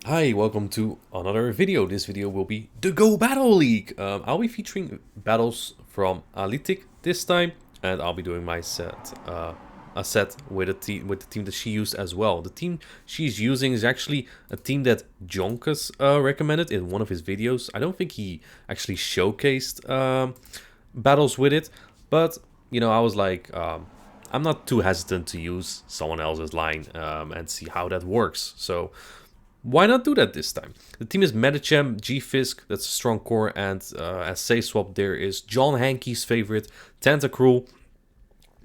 Hi, welcome to another video. This video will be the Go Battle League. I'll be featuring battles from Alitik this time, and I'll be doing my a set with the team that she used as well. The team she's using is actually a team that Jonkus recommended in one of his videos. I don't think he actually showcased battles with it, but you know, I was like, I'm not too hesitant to use someone else's line and see how that works. So why not do that this time? The team is Medicham, G-Fisk, that's a strong core, and as say swap there is John Hankey's favorite, Tentacruel.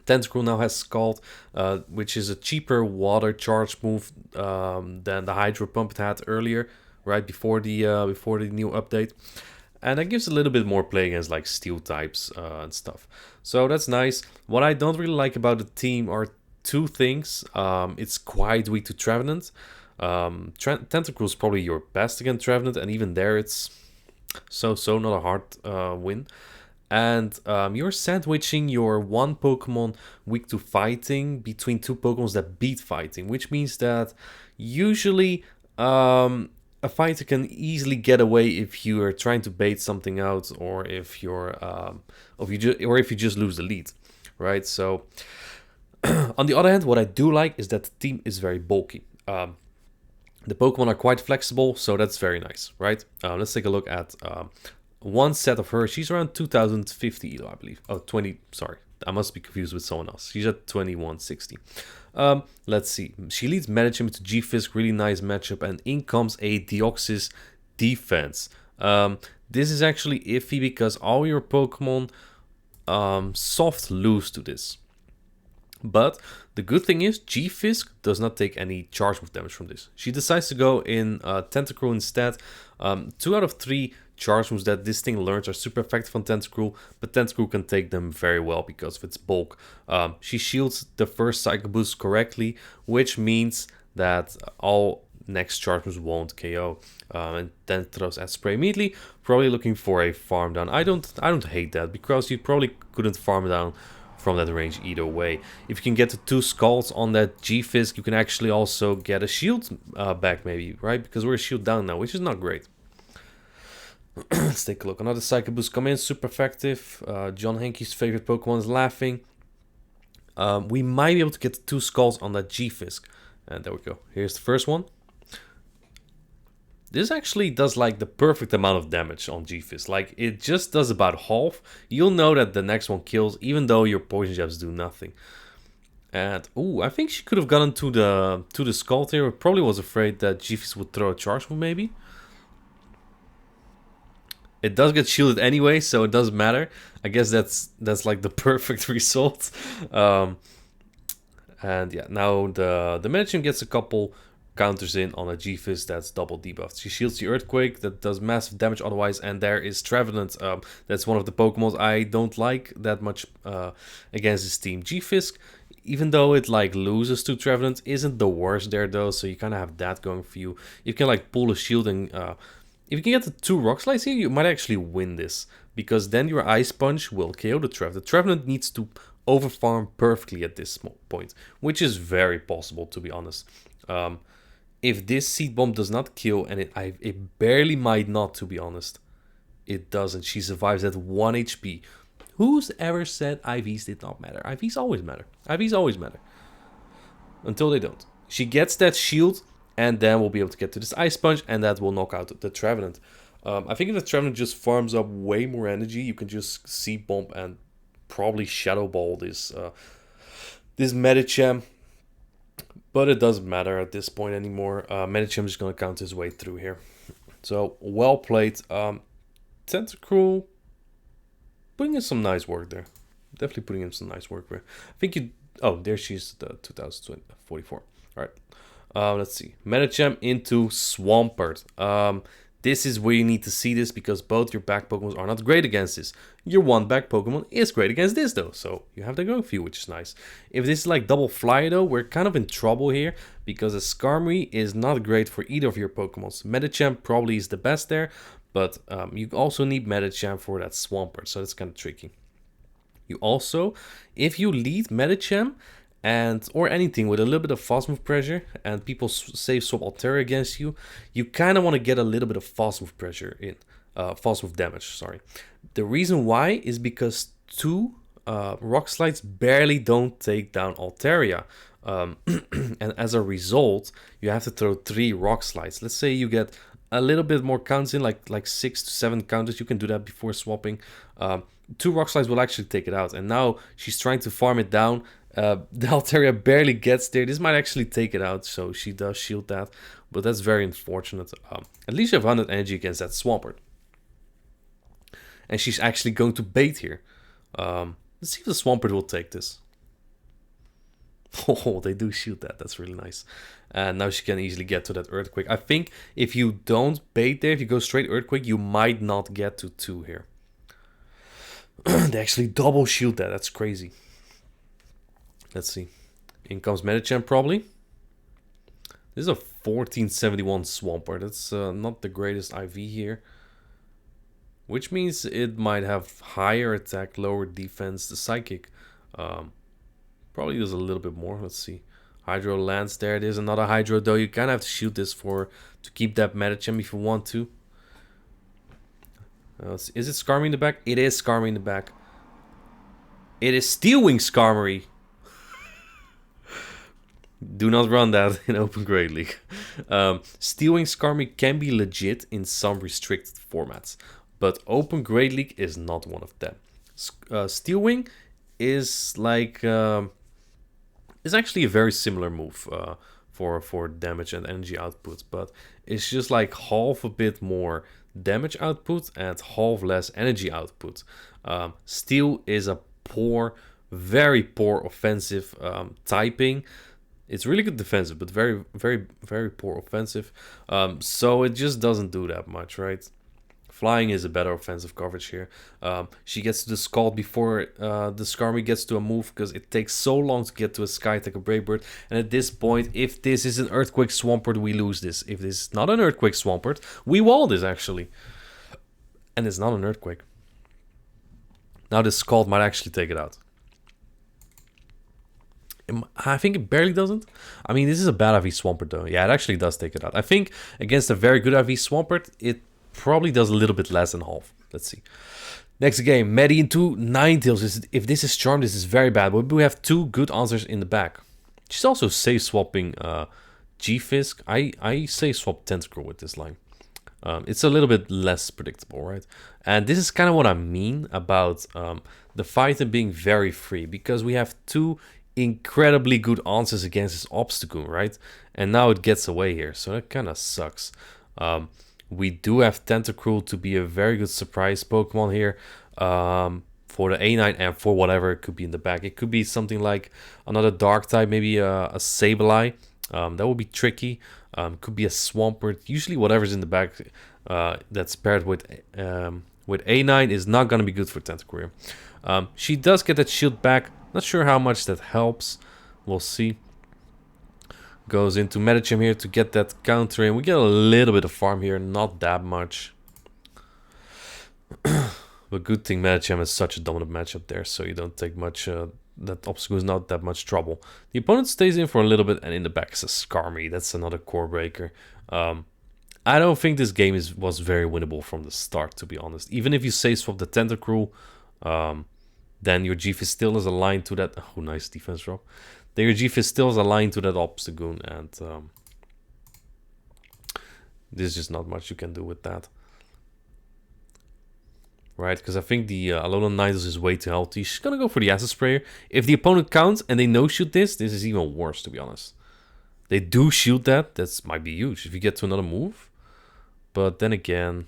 Tentacruel now has Scald, which is a cheaper water charge move than the Hydro Pump it had earlier, right before the new update. And that gives a little bit more play against like steel types and stuff. So that's nice. What I don't really like about the team are two things. It's quite weak to Trevenant. Tentacruel is probably your best against Trevenant, and even there it's so not a hard win. And you're sandwiching your one Pokemon weak to fighting between two Pokemons that beat fighting, which means that usually a fighter can easily get away if you are trying to bait something out, or if if you just lose the lead, right? So on the other hand, what I do like is that the team is very bulky. The Pokemon are quite flexible, so that's very nice, right? Let's take a look at one set of her. She's around 2050 Elo, I believe. Oh, 20, sorry. I must be confused with someone else. She's at 2160. Let's see. She leads Medicham into G-Fisk, really nice matchup, and in comes a Deoxys defense. This is actually iffy because all your Pokemon soft lose to this. But the good thing is G-Fisk does not take any charge move damage from this. She decides to go in Tentacruel instead. 2 out of 3 charge moves that this thing learns are super effective on Tentacruel, but Tentacruel can take them very well because of its bulk. She shields the first Psycho Boost correctly, which means that all next charge moves won't KO. And then throws at spray immediately, probably looking for a farm down. I don't hate that because you probably couldn't farm down from that range either way. If you can get the 2 Scalds on that G-Fisk, you can actually also get a shield back maybe, right? Because we're shield down now, which is not great. Let's take a look. Another Psycho Boost come in, super effective. John Hankey's favorite Pokemon is laughing. We might be able to get the 2 Scalds on that G-Fisk. And there we go. Here's the first one. This actually does like the perfect amount of damage on G-Fisk. Like it just does about half. You'll know that the next one kills, even though your poison jabs do nothing. And I think she could have gotten to the Scald here. Probably was afraid that G-Fisk would throw a charge move maybe. It does get shielded anyway, so it doesn't matter. I guess that's like the perfect result. And yeah, now the Medicham gets a couple counters in on a G-Fisk that's double debuffed. She shields the Earthquake that does massive damage otherwise, and there is Trevenant. That's one of the Pokemon I don't like that much against this team. G-Fisk, even though it like loses to Trevenant, isn't the worst there though, so you kind of have that going for you. You can like pull a shield and if you can get the 2 Rock Slides here, you might actually win this, because then your Ice Punch will KO the Trevenant. The Trevenant needs to overfarm perfectly at this point, which is very possible to be honest. If this Seed Bomb does not kill, and it barely might not, to be honest. It doesn't. She survives at 1 HP. Who's ever said IVs did not matter? IVs always matter. IVs always matter. Until they don't. She gets that shield, and then we'll be able to get to this Ice Punch, and that will knock out the Trevenant. I think if the Trevenant just farms up way more energy, you can just Seed Bomb and probably Shadow Ball this Medicham. But it doesn't matter at this point anymore. Medicham is going to count his way through here. So, well played. Tentacruel, putting in some nice work there. Definitely putting in some nice work there. I think you... Oh, there she's the 2044. Alright. Let's see. Medicham into Swampert. This is where you need to see this because both your back Pokemon are not great against this. Your one back Pokemon is great against this though, so you have that going for you, which is nice. If this is like double fly though, we're kind of in trouble here because a Skarmory is not great for either of your Pokemons. Medicham probably is the best there, but you also need Medicham for that Swampert, so that's kind of tricky. You also, if you lead Medicham and or anything with a little bit of fast move pressure, and people save swap Altaria against you, you kind of want to get a little bit of fast move pressure in, fast move damage, sorry. The reason why is because 2 Rock Slides barely don't take down Altaria. And as a result, you have to throw 3 Rock Slides. Let's say you get a little bit more counts in, like 6 to 7 counters. You can do that before swapping. 2 Rock Slides will actually take it out. And now she's trying to farm it down. The Altaria barely gets there. This might actually take it out, so she does shield that. But that's very unfortunate. At least you have 100 energy against that Swampert. And she's actually going to bait here. Let's see if the Swampert will take this. Oh, they do shoot that. That's really nice. And now she can easily get to that Earthquake. I think if you don't bait there, if you go straight Earthquake, you might not get to 2 here. They actually double shield that. That's crazy. Let's see. In comes Medicham probably. This is a 1471 Swampert. That's not the greatest IV here. Which means it might have higher attack, lower defense. The Psychic probably does a little bit more. Let's see. Hydro lands there. There's another Hydro though. You kind of have to shoot this to keep that Medicham if you want to. Is it Skarmory in the back? It is Skarmory in the back. It is Steel Wing Skarmory. Do not run that in Open Great League. Steel Wing Skarmory can be legit in some restricted formats, but Open Great League is not one of them. Steel Wing is like is actually a very similar move for damage and energy output, but it's just like half a bit more damage output and half less energy output. Steel is a poor, very poor offensive typing. It's really good defensive, but very, very, very poor offensive. So it just doesn't do that much, right? Flying is a better offensive coverage here. She gets to the Scald before the Skarmory gets to a move, because it takes so long to get to a Sky Attack or Brave Bird. And at this point, if this is an Earthquake Swampert, we lose this. If this is not an Earthquake Swampert, we wall this actually. And it's not an Earthquake. Now this Scald might actually take it out. I think it barely doesn't. I mean, this is a bad IV Swampert though. Yeah, it actually does take it out. I think against a very good IV Swampert, it probably does a little bit less than half. Let's see. Next game, Medi into Ninetales. If this is Charm, this is very bad. But we have 2 good answers in the back. She's also safe swapping G-Fisk. I safe swap Tentacruel with this line. It's a little bit less predictable, right? And this is kind of what I mean about the fighting being very free, because we have 2 incredibly good answers against this Obstagoon, right? And now it gets away here, so that kind of sucks. We do have Tentacruel to be a very good surprise Pokemon here for the A9 and for whatever it could be in the back. It could be something like another Dark type, maybe a Sableye. That would be tricky. Could be a Swampert. Usually whatever's in the back that's paired with A9 is not going to be good for Tentacruel. She does get that shield back. Not sure how much that helps. We'll see. Goes into Medicham here to get that counter in. We get a little bit of farm here, not that much. But good thing Medicham is such a dominant matchup there, so you don't take much. That Obstacle is not that much trouble. The opponent stays in for a little bit, and in the back is a Skarmory. That's another core breaker. I don't think this game was very winnable from the start, to be honest. Even if you safe swap the Tentacruel, then your G-Fizz still is aligned to that. Oh, nice defense drop. Then your G-Fizz still is aligned to that Obstagoon, and there's just not much you can do with that. Right, because I think the Alolan Ninetales is way too healthy. She's going to go for the Acid Sprayer. If the opponent counts and they no-shoot this is even worse, to be honest. They do shoot that. That might be huge if you get to another move. But then again,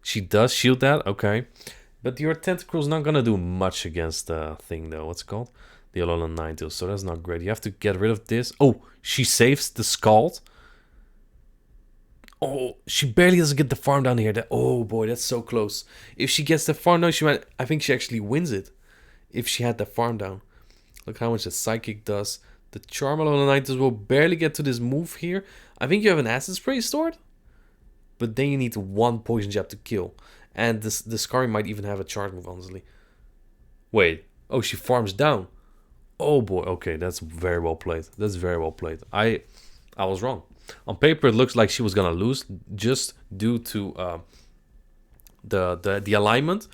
she does shield that. Okay. But your Tentacruel's not going to do much against the thing, though. What's it called? The Alolan Ninetales. So that's not great. You have to get rid of this. Oh, she saves the Scald. Oh, she barely doesn't get the farm down here. Oh boy, that's so close. If she gets the farm down, I think she actually wins it. If she had the farm down. Look how much the Psychic does. The Charmander Ninetales will barely get to this move here. I think you have an Acid Spray stored. But then you need 1 Poison Jab to kill. And the Skarmory might even have a charge move, honestly. Wait. Oh, she farms down. Oh boy, okay, that's very well played. That's very well played. I was wrong. On paper, it looks like she was gonna lose just due to the alignment,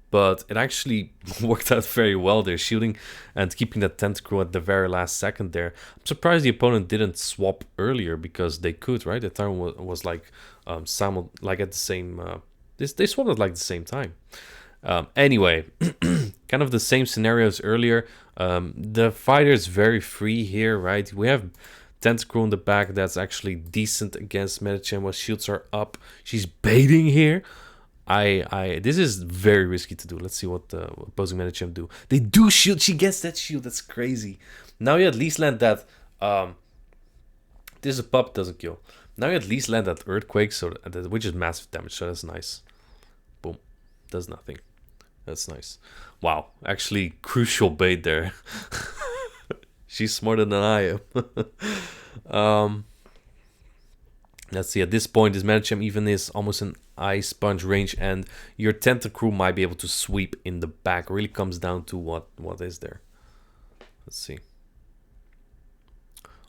but it actually worked out very well there, shielding and keeping that tentacle at the very last second there. I'm surprised the opponent didn't swap earlier because they could, right? The turn was like like at the same. They swapped at like the same time. Anyway, kind of the same scenario as earlier. The fighter is very free here, right? We have Tentacruel in the back that's actually decent against Medicham while shields are up. She's baiting here. This is very risky to do. Let's see what the opposing Medicham do. They do shield. She gets that shield. That's crazy. Now you at least land that. This is a pup, doesn't kill. Now you at least land that earthquake, which is massive damage. So that's nice. Boom, does nothing. That's nice. Wow, actually crucial bait there. She's smarter than I am. Let's see, at this point, this Medicham even is almost an Ice Sponge range, and your Tentacruel might be able to sweep in the back. It really comes down to what is there. Let's see.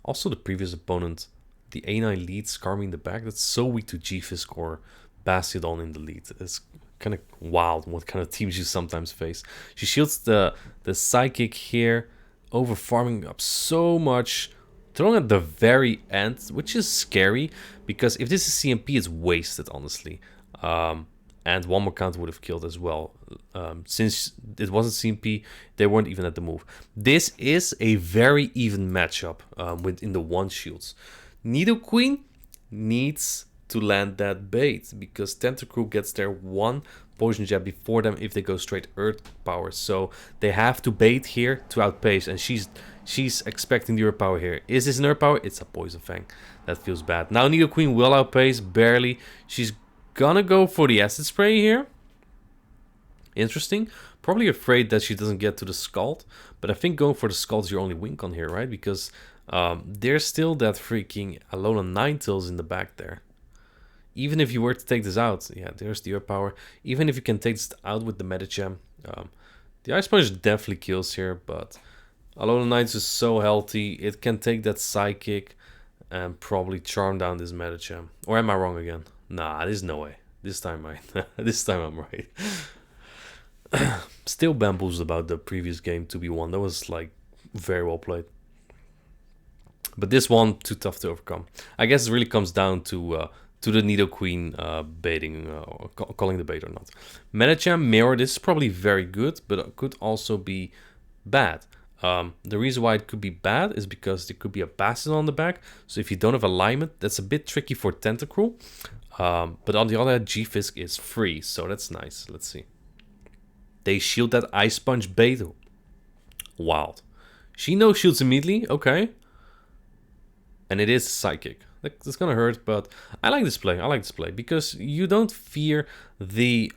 Also, the previous opponent, the A9 lead, Skarmory in the back, that's so weak to G-Fisk or Bastiodon in the lead. It's kind of wild what kind of teams you sometimes face. She shields the Psychic here, over farming up so much, throwing at the very end, which is scary because if this is CMP, it's wasted, honestly. And one more counter would have killed as well. Since it wasn't CMP, they weren't even at the move. This is a very even matchup within the one shields. Nidoqueen needs to land that bait because Tentacruel gets their one poison jab before them if they go straight earth power. So they have to bait here to outpace, and she's expecting the earth power here. Is this an earth power? It's a poison fang. That feels bad. Now Nidoqueen will outpace barely. She's gonna go for the acid spray here. Interesting. Probably afraid that she doesn't get to the Scald, but I think going for the Scald is your only win con here, right? Because there's still that freaking Alolan Ninetales in the back there. Even if you were to take this out, yeah, there's the earth power. Even if you can take this out with the Medicham, the Ice Punch definitely kills here, but Alolan Ninetales is so healthy, it can take that Psychic and probably charm down this Medicham. Or am I wrong again? Nah, there's no way. This time I'm right. Still bamboozled about the previous game 2v1. That was like very well played. But this one, too tough to overcome. I guess it really comes down to the Nidoqueen baiting, or calling the bait or not. Medicham Mirror, this is probably very good, but it could also be bad. The reason why it could be bad is because there could be a Bastiodon on the back. So if you don't have alignment, that's a bit tricky for Tentacruel. But on the other hand, G-Fisk is free, so that's nice. Let's see. They shield that Ice Punch bait. Wild. She no shields immediately, okay. And it is Psychic. That's gonna hurt, but I like this play. I like this play because you don't fear the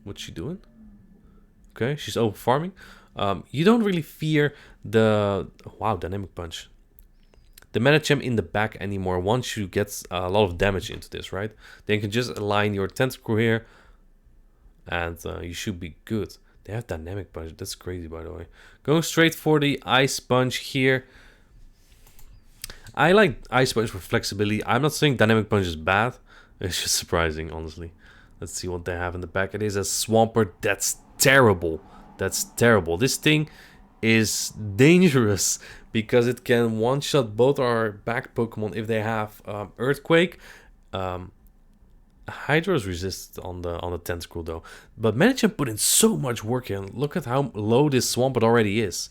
what's she doing? Okay, she's over farming. You don't really fear the Dynamic Punch. The Medicham in the back anymore once you get a lot of damage into this, right? Then you can just align your Tentacruel here, and you should be good. They have Dynamic Punch. That's crazy, by the way. Going straight for the Ice Punch here. I like Ice Punch for flexibility. I'm not saying Dynamic Punch is bad. It's just surprising, honestly. Let's see what they have in the back. It is a Swampert. That's terrible. That's terrible. This thing is dangerous because it can one-shot both our back Pokemon if they have Earthquake. Hydro's resist on the Tentacruel though. But Medicham put in so much work in. Look at how low this Swampert already is.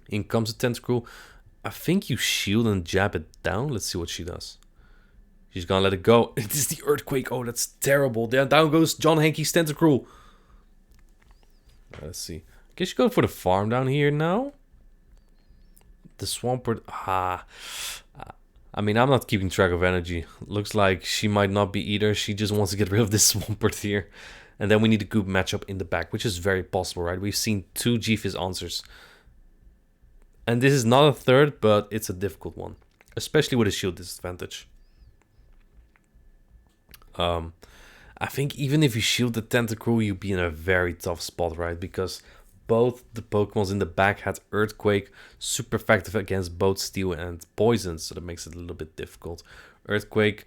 In comes the Tentacruel. I think you shield and jab it down. Let's see what she does. She's gonna let it go. It is the Earthquake. Oh, that's terrible. There, down goes John Hankey's Tentacruel. Let's see. I guess you go for the farm down here now. The Swampert. I mean, I'm not keeping track of energy. Looks like she might not be either. She just wants to get rid of this Swampert here. And then we need a good matchup in the back, which is very possible, right? We've seen 2 G-Fizz answers. And this is not a third, but it's a difficult one. Especially with a shield disadvantage. I I think even if you shield the Tentacruel, you'd be in a very tough spot, right? Because both the Pokemons in the back had Earthquake, super effective against both Steel and Poison, so that makes it a little bit difficult. Earthquake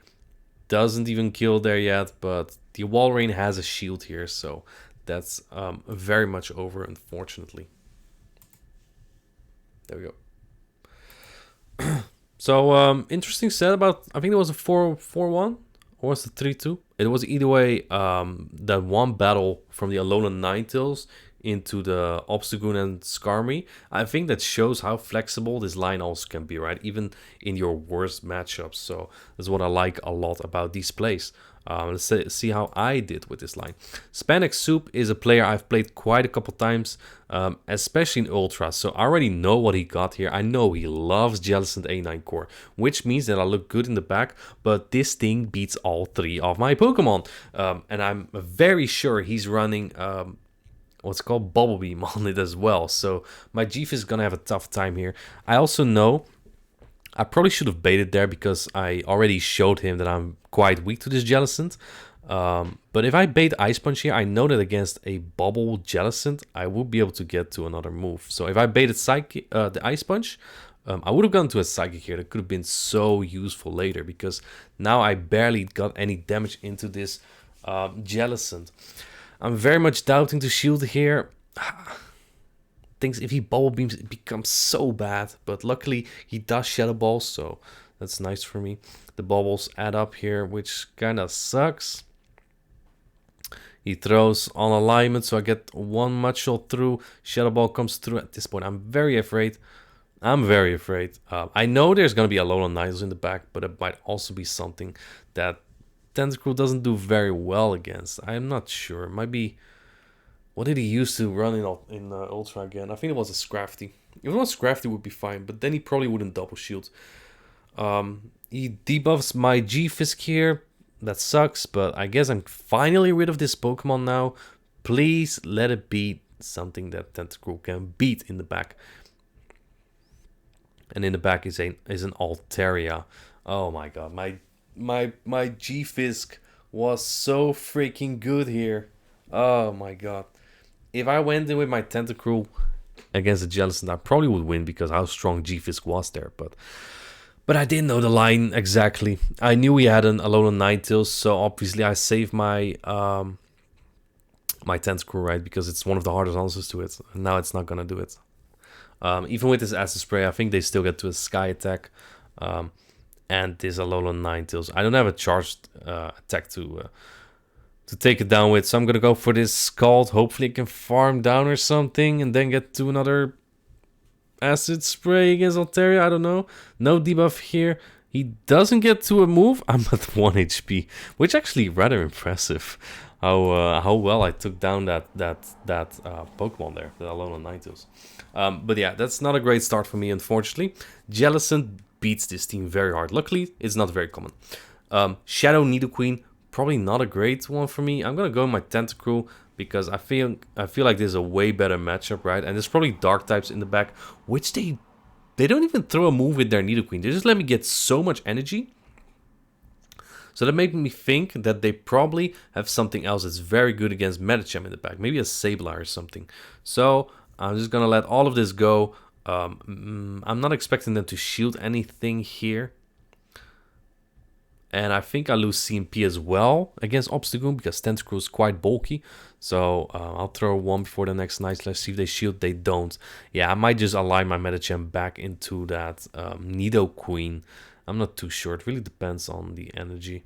doesn't even kill there yet, but the Walrein has a shield here, so that's very much over, unfortunately. There we go. So, interesting set about, I think it was a 4-1, or was it 3-2? It was either way, that one battle from the Alolan Ninetales into the Obstagoon and Skarmory. I think that shows how flexible this line also can be, right? Even in your worst matchups. So that's what I like a lot about these plays. Let's see how I did with this line. Spanex Soup is a player I've played quite a couple times, especially in Ultra. So I already know what he got here. I know he loves Jellicent A9 Core, which means that I look good in the back, but this thing beats all 3 of my Pokemon. And I'm very sure he's running what's called Bubble Beam on it as well. So my Jeef is going to have a tough time here. I also know I probably should have baited there because I already showed him that I'm quite weak to this Jellicent. But if I bait Ice Punch here, I know that against a Bubble Jellicent, I would be able to get to another move. So if I baited the Ice Punch, I would have gone to a Psychic here. That could have been so useful later because now I barely got any damage into this Jellicent. I'm very much doubting to shield here. Thinks if he Bubble Beams, it becomes so bad. But luckily, he does Shadow Ball, so that's nice for me. The bubbles add up here, which kind of sucks. He throws on alignment, so I get one Mud Shot through. Shadow Ball comes through. At this point, I'm very afraid. I know there's going to be a Alolan Ninetales in the back, but it might also be something that Tentacruel doesn't do very well against. I'm not sure. It might be... What did he use to run in Ultra again? I think it was a Scrafty. If it was Scrafty, would be fine, but then he probably wouldn't double shield. He debuffs my G-Fisk here. That sucks, but I guess I'm finally rid of this Pokemon now. Please let it be something that Tentacruel can beat in the back. And in the back is an Altaria. Oh my god, my G-Fisk was so freaking good here. Oh my god. If I went in with my Tentacruel against the Jellicent, I probably would win because how strong G-Fisk was there. But I didn't know the line exactly. I knew he had an Alolan Ninetales, so obviously I saved my my Tentacruel, right? Because it's one of the hardest answers to it. And now it's not gonna do it. Even with this Acid Spray, I think they still get to a Sky Attack. And this Alolan Ninetales. I don't have a charged attack to take it down with, so I'm gonna go for this Scald. Hopefully it can farm down or something and then get to another Acid Spray against Altaria. I don't know. No debuff here. He doesn't get to a move. I'm at 1 HP, which actually rather impressive. How well I took down that Pokemon there, the Alolan Ninetales. But yeah, that's not a great start for me, unfortunately. Jellicent beats this team very hard. Luckily, it's not very common. Shadow Nidoqueen, probably not a great one for me. I'm gonna go with my Tentacruel because I feel like this is a way better matchup, right? And there's probably Dark types in the back, which they don't even throw a move with their Nidoqueen. They just let me get so much energy. So that made me think that they probably have something else that's very good against Medicham in the back. Maybe a Sableye or something. So I'm just gonna let all of this go. I'm not expecting them to shield anything here. And I think I lose CMP as well against Obstagoon because Tentacruel is quite bulky. So I'll throw one before the next night. Let's see if they shield. They don't. Yeah, I might just align my Medicham back into that Nidoqueen. I'm not too sure. It really depends on the energy.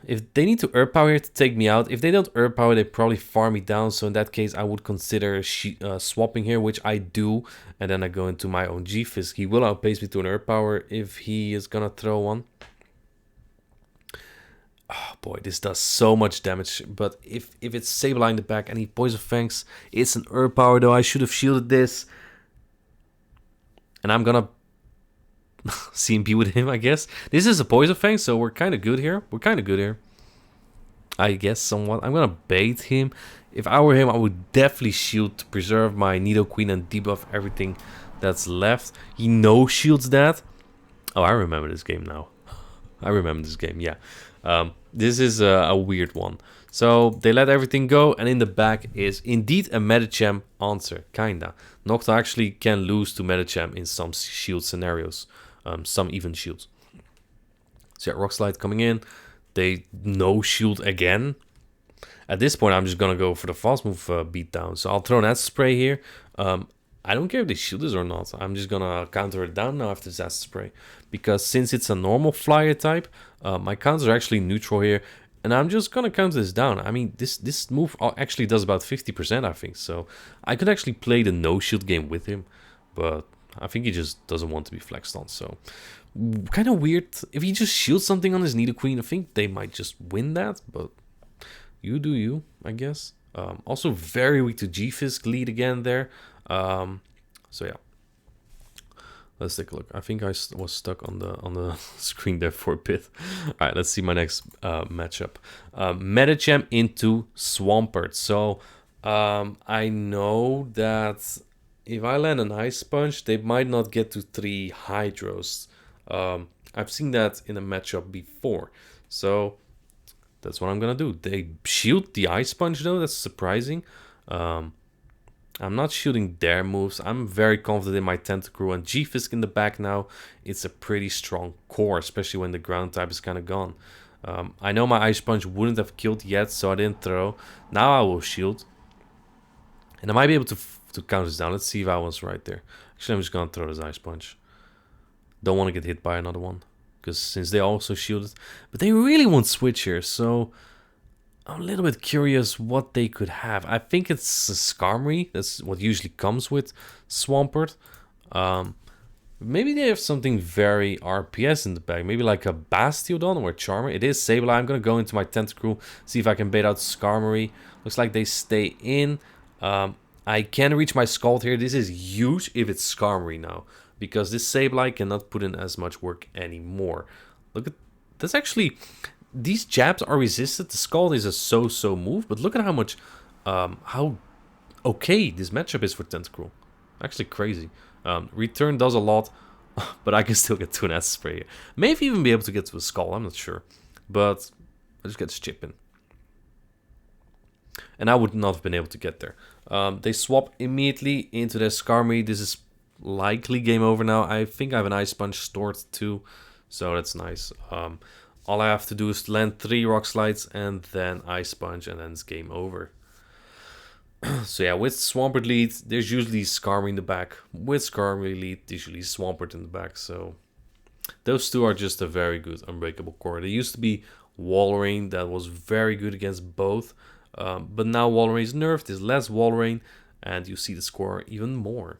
If they need to Earth Power here to take me out, if they don't Earth Power, they probably farm me down. So in that case, I would consider swapping here, which I do. And then I go into my own G-Fisk. He will outpace me to an Earth Power if he is going to throw one. Oh boy, this does so much damage. But if it's Sableye in the back and he Poison Fangs, it's an Earth Power though. I should have shielded this. And I'm going to CMP with him, I guess. This is a Poison Fang, so we're kind of good here. I guess, somewhat. I'm gonna bait him. If I were him, I would definitely shield to preserve my Nidoqueen and debuff everything that's left. He no-shields that. Oh, I remember this game now. I remember this game, yeah. This is a weird one. So they let everything go, and in the back is indeed a Medicham answer, kinda. Nocta actually can lose to Medicham in some shield scenarios, some even shields. So yeah, Rock Slide coming in. They no shield again. At this point, I'm just gonna go for the fast move beatdown. So I'll throw an acid spray here. I don't care if they shield this or not. I'm just gonna counter it down now after this acid spray. Because since it's a normal flyer type, my counters are actually neutral here. And I'm just gonna counter this down. I mean, this move actually does about 50%, I think. So I could actually play the no shield game with him. But I think he just doesn't want to be flexed on. So kind of weird. If he just shields something on his Nidoqueen, I think they might just win that. But you do you, I guess. Also very weak to G-Fisk lead again there. So yeah, let's take a look. I think I was stuck on the screen there for a bit. All right, let's see my next matchup. Medicham into Swampert. So I know that if I land an Ice Punch, they might not get to 3 Hydros. I've seen that in a matchup before. So that's what I'm gonna do. They shield the Ice Punch though. That's surprising. I'm not shielding their moves. I'm very confident in my Tentacruel and G-Fisk in the back now. It's a pretty strong core, especially when the ground type is kind of gone. I know my Ice Punch wouldn't have killed yet, so I didn't throw. Now I will shield. And I might be able to counter this down. Let's see if I was right there. Actually, I'm just gonna throw this Ice Punch. Don't want to get hit by another one, because since they also shielded. But they really won't switch here, so I'm a little bit curious what they could have. I think it's a Skarmory. That's what usually comes with Swampert. Maybe they have something very RPS in the bag. Maybe like a Bastiodon or a Charmer. It is Sableye. I'm going to go into my Tentacruel, see if I can bait out Skarmory. Looks like they stay in. I can reach my Scald here. This is huge if it's Skarmory now, because this Sableye cannot put in as much work anymore. Look at... That's actually... These jabs are resisted. The Scald is a so-so move, but look at how much... how okay this matchup is for Tentacruel. Actually crazy. Return does a lot, but I can still get to an acid spray. Maybe even be able to get to a Skull, I'm not sure. But I just get this chip in. And I would not have been able to get there. They swap immediately into their Skarmory. This is likely game over now. I think I have an Ice Punch stored too, so that's nice. All I have to do is land 3 Rock Slides and then Ice Punch, and then it's game over. So yeah, with Swampert lead, there's usually Skarmory in the back. With Skarmory lead, there's usually Swampert in the back. So those two are just a very good unbreakable core. There used to be Walrein that was very good against both. But now Walrein is nerfed, there's less Walrein, and you see the score even more.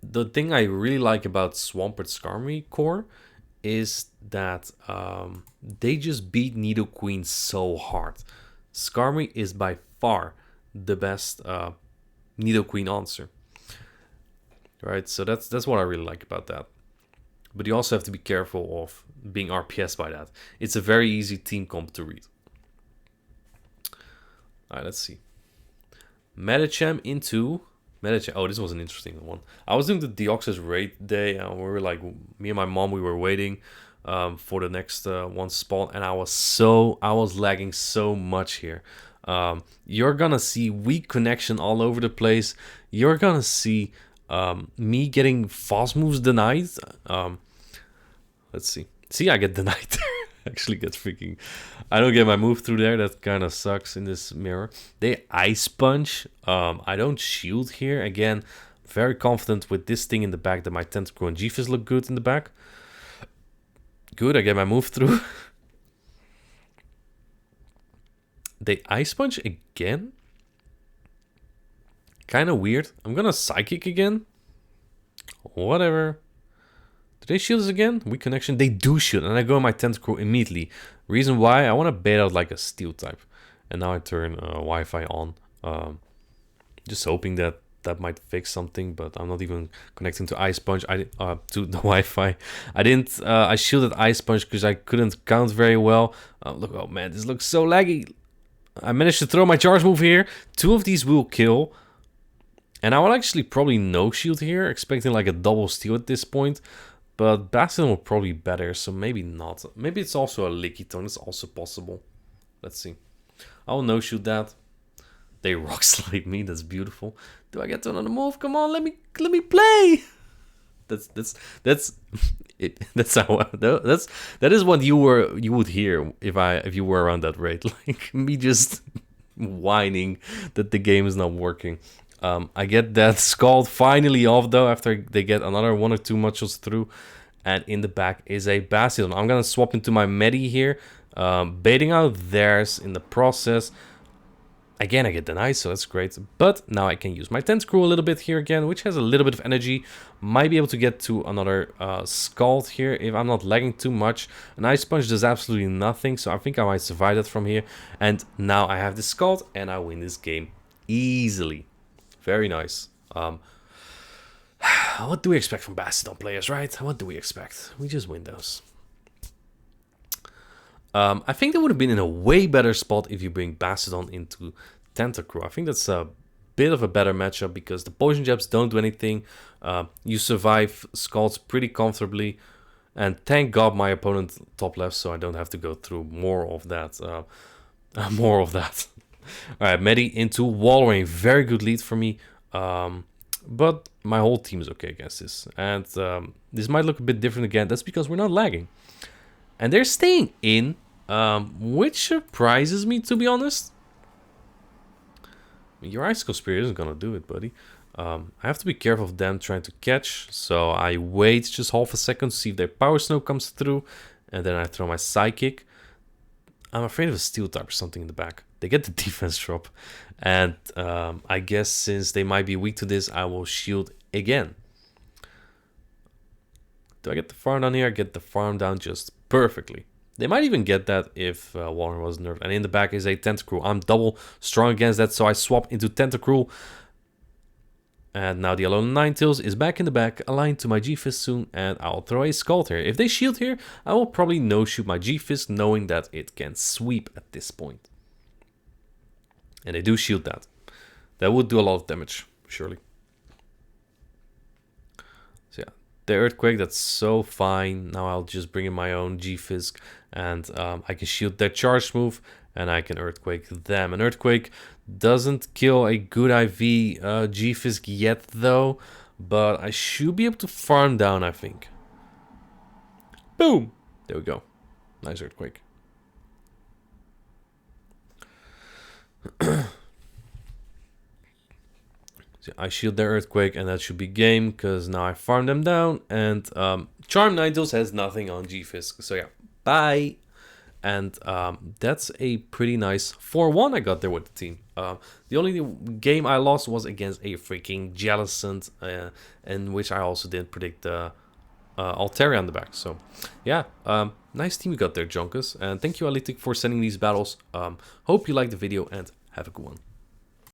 The thing I really like about Swampert Skarmory core is that they just beat Nidoqueen so hard. Skarmory is by far the best Nidoqueen answer. Right, so that's what I really like about that. But you also have to be careful of being RPS by that. It's a very easy team comp to read. Alright, let's see. Medicham into... Medicham. Oh, this was an interesting one. I was doing the Deoxys raid day, and we were like, me and my mom, we were waiting for the next one spawn, and I was lagging so much here. You're gonna see weak connection all over the place. You're gonna see me getting fast moves denied. Let's see. See, I get denied there. Actually get freaking... I don't get my move through there. That kind of sucks in this mirror. They Ice Punch. I don't shield here. Again, very confident with this thing in the back that my Tentacruel and G-Fizz look good in the back. Good, I get my move through. They Ice Punch again. Kind of weird. I'm gonna Psychic again. Whatever. Do they shield us again? Weak connection. They do shield, and I go in my Tentacruel immediately. Reason why? I want to bait out like a Steel type. And now I turn Wi-Fi on. Just hoping that might fix something, but I'm not even connecting to Ice Punch. To the Wi-Fi. I didn't. I shielded Ice Punch because I couldn't count very well. Look, oh man, this looks so laggy. I managed to throw my charge move here. 2 of these will kill. And I will actually probably no shield here, expecting like a double steal at this point. But Bastion will probably be better, so maybe not. Maybe it's also a Lickitung, it's also possible. Let's see. I'll no-shoot that. They rock slide me, that's beautiful. Do I get to another move? Come on, let me play! That's it. That is what you would hear if you were around that rate. Like me just whining that the game is not working. I get that Scald finally off though after they get another 1 or 2 muchos through, and in the back is a Bastion. I'm gonna swap into my Medi here, baiting out theirs in the process. Again, I get denied, so that's great. But now I can use my Tentacruel a little bit here again, which has a little bit of energy. Might be able to get to another Scald here if I'm not lagging too much. An Ice Punch does absolutely nothing, so I think I might survive that from here. And now I have this Scald, and I win this game easily. Very nice. What do we expect from Bastion players, right? What do we expect? We just win those. I think they would have been in a way better spot if you bring Bastion into Tentacruel. I think that's a bit of a better matchup because the poison jabs don't do anything. You survive Scalds pretty comfortably. And thank God my opponent top left, so I don't have to go through more of that. Alright, Medi into Walrein. Very good lead for me. But my whole team is okay against this. And this might look a bit different again. That's because we're not lagging. And they're staying in, which surprises me, to be honest. Your Icicle Spirit isn't gonna do it, buddy. I have to be careful of them trying to catch, so I wait just half a second to see if their Power Snow comes through, and then I throw my Psychic. I'm afraid of a Steel type or something in the back. They get the defense drop, and I guess since they might be weak to this, I will shield again. Do I get the farm down here? I get the farm down just perfectly. They might even get that if Walrein was nerfed. And in the back is a Tentacruel. I'm double strong against that, so I swap into Tentacruel. And now the Alolan Ninetales is back in the back, aligned to my G-Fist soon, and I'll throw a Scald here. If they shield here, I will probably no-shoot my G-Fist, knowing that it can sweep at this point. And they do shield that. That would do a lot of damage, surely. So yeah, the Earthquake, that's so fine. Now I'll just bring in my own G-Fisk, and I can shield their charge move, and I can Earthquake them. An Earthquake doesn't kill a good IV G-Fisk yet, though, but I should be able to farm down, I think. Boom! There we go. Nice Earthquake. So I shield their Earthquake, and that should be game, because now I farm them down, and Charm Ninetales has nothing on G-Fisk, so yeah, bye! And that's a pretty nice 4-1 I got there with the team. The only game I lost was against a freaking Jellicent, in which I also didn't predict Altaria on the back. So yeah, nice team you got there, Jonkus. And thank you, Alitika, for sending these battles. Hope you liked the video and have a good one.